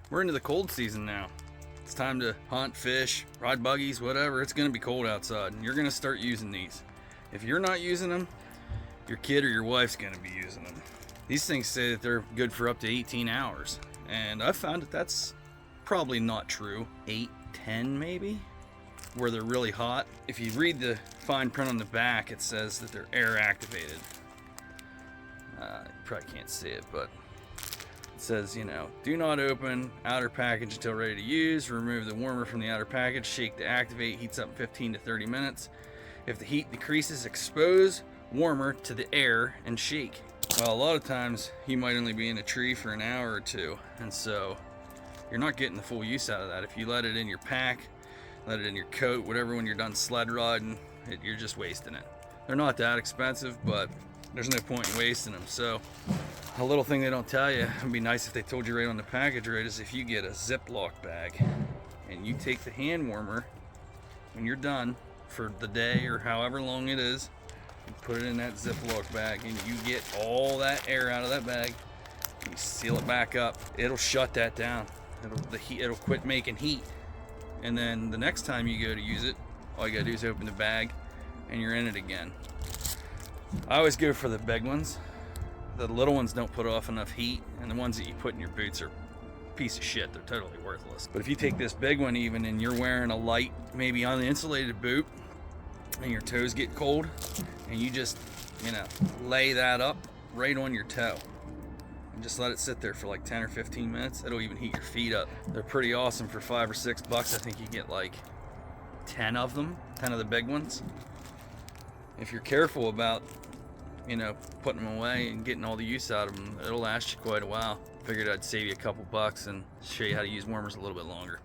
We're into the cold season now. It's time to hunt, fish, ride buggies, whatever. It's gonna be cold outside and you're gonna start using these. If you're not using them, your kid or your wife's gonna be using them. These things say that they're good for up to 18 hours. And I've found that that's probably not true. 8, 10 maybe, where they're really hot. If you read the fine print on the back, it says that they're air activated. You probably can't see it, but it says, you know, do not open outer package until ready to use. Remove the warmer from the outer package. Shake to activate. Heats up in 15 to 30 minutes. If the heat decreases, expose warmer to the air and shake. Well, a lot of times you might only be in a tree for an hour or two, and so you're not getting the full use out of that. If you let it in your pack, let it in your coat, whatever, when you're done sled riding, you're just wasting it. They're not that expensive, but there's no point in wasting them. So a little thing they don't tell you, it'd be nice if they told you right on the package, right, is if you get a Ziploc bag and you take the hand warmer when you're done for the day or however long it is, you put it in that Ziploc bag and you get all that air out of that bag, you seal it back up, it'll shut that down. It'll quit making heat. And then the next time you go to use it, all you gotta do is open the bag and you're in it again. I always go for the big ones. The little ones don't put off enough heat, and the ones that you put in your boots are a piece of shit. They're totally worthless. But if you take this big one even and you're wearing a light, maybe on the insulated boot, and your toes get cold, and you just, you know, lay that up right on your toe and just let it sit there for like 10 or 15 minutes, it'll even heat your feet up. They're pretty awesome for $5 or $6. I think you get like 10 of them, 10 of the big ones. If you're careful about, you know, putting them away and getting all the use out of them, it'll last you quite a while. Figured I'd save you a couple bucks and show you how to use warmers a little bit longer.